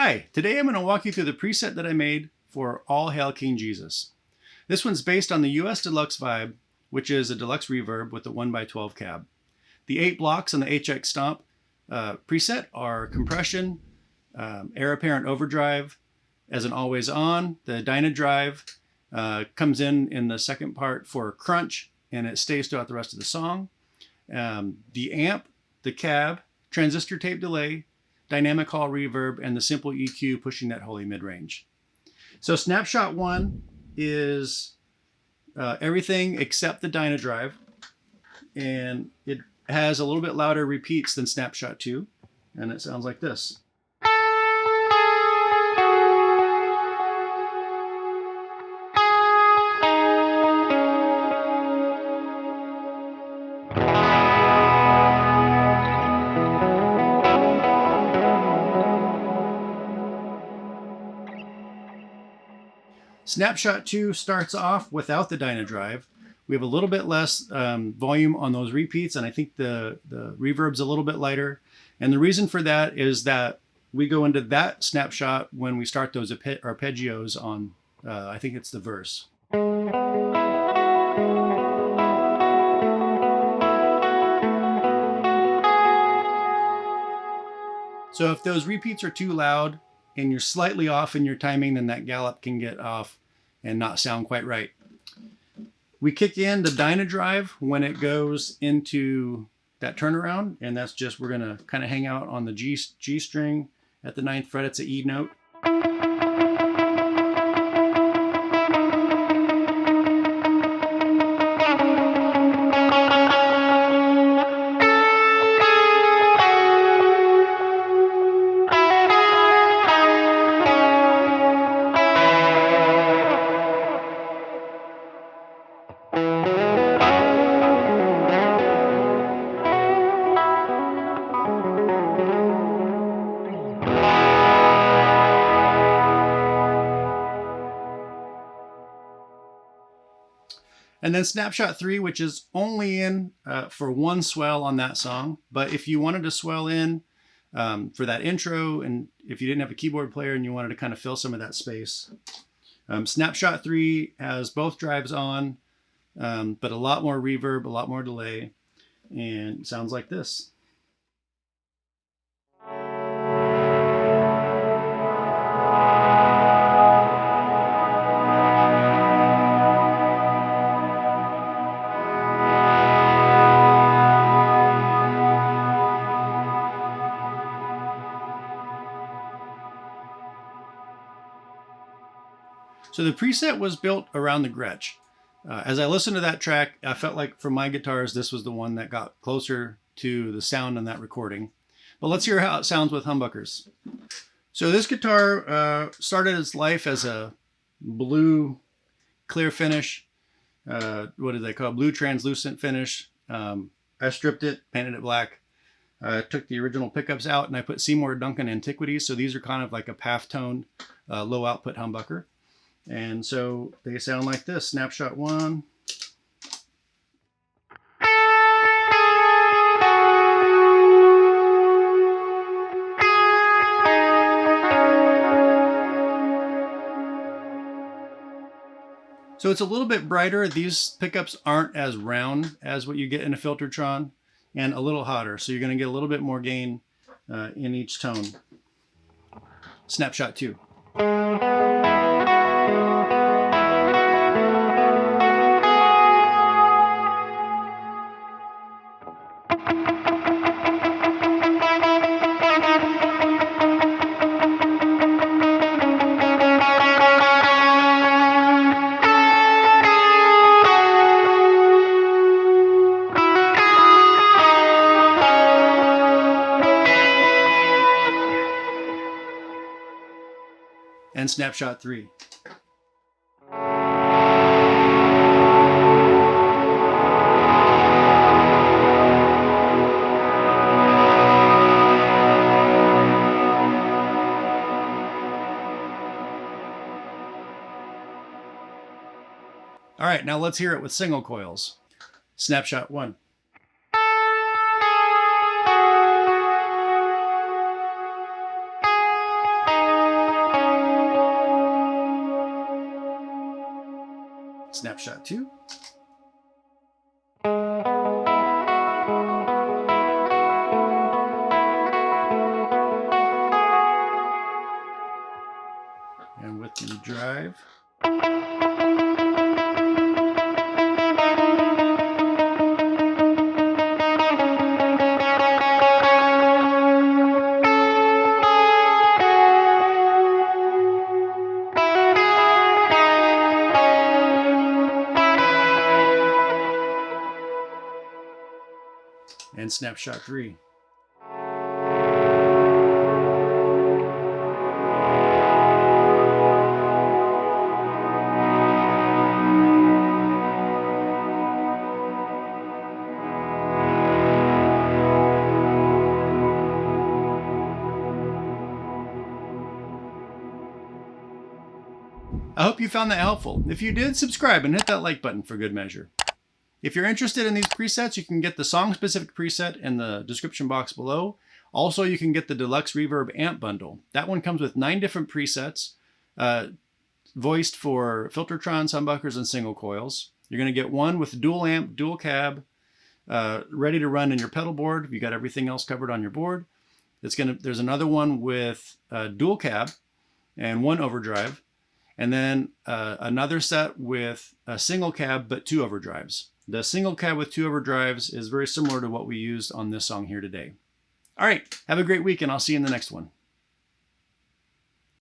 Hi, today I'm going to walk you through the preset that I made for All Hail King Jesus. This one's based on the US Deluxe Vibe, which is a deluxe reverb with a 1x12 cab. The 8 blocks on the HX Stomp preset are compression, air apparent overdrive, as an always on. The dyna drive comes in the second part for crunch, and it stays throughout the rest of the song. The amp, the cab, transistor tape delay, dynamic hall reverb, and the simple EQ pushing that holy mid-range. So Snapshot 1 is everything except the dyna drive, and it has a little bit louder repeats than Snapshot 2, and it sounds like this. Snapshot 2 starts off without the dyna drive. We have a little bit less volume on those repeats, and I think the reverb's a little bit lighter. And the reason for that is that we go into that snapshot when we start those arpeggios on, I think it's the verse. So if those repeats are too loud and you're slightly off in your timing, then that gallop can get off and not sound quite right. We kick in the dyna drive when it goes into that turnaround, and that's just, we're gonna kind of hang out on the G string at the 9th fret. It's an E note. And then Snapshot 3, which is only in for one swell on that song. But if you wanted to swell in for that intro, and if you didn't have a keyboard player and you wanted to kind of fill some of that space, Snapshot 3 has both drives on, but a lot more reverb, a lot more delay, and it sounds like this. So the preset was built around the Gretsch. As I listened to that track, I felt like for my guitars, this was the one that got closer to the sound in that recording. But let's hear how it sounds with humbuckers. So this guitar started its life as a blue clear finish. What do they call it? Blue translucent finish. I stripped it, painted it black. Took the original pickups out, and I put Seymour Duncan Antiquities. So these are kind of like a path tone, low output humbucker. And so they sound like this. Snapshot 1. So it's a little bit brighter. These pickups aren't as round as what you get in a Filtertron, and a little hotter. So you're going to get a little bit more gain in each tone. Snapshot 2. And Snapshot 3. All right, now let's hear it with single coils. Snapshot 1. Snapshot 2. And with the drive. And Snapshot 3. I hope you found that helpful. If you did, subscribe and hit that like button for good measure. If you're interested in these presets, you can get the song-specific preset in the description box below. Also, you can get the Deluxe Reverb Amp Bundle. That one comes with 9 different presets, voiced for Filtertrons, Humbuckers, and Singlecoils. You're going to get one with dual amp, dual cab, ready to run in your pedal board. You got everything else covered on your board. There's another one with dual cab and 1 overdrive. And then another set with a single cab, but 2 overdrives. The single cab with 2 overdrives is very similar to what we used on this song here today. All right, have a great week, and I'll see you in the next one.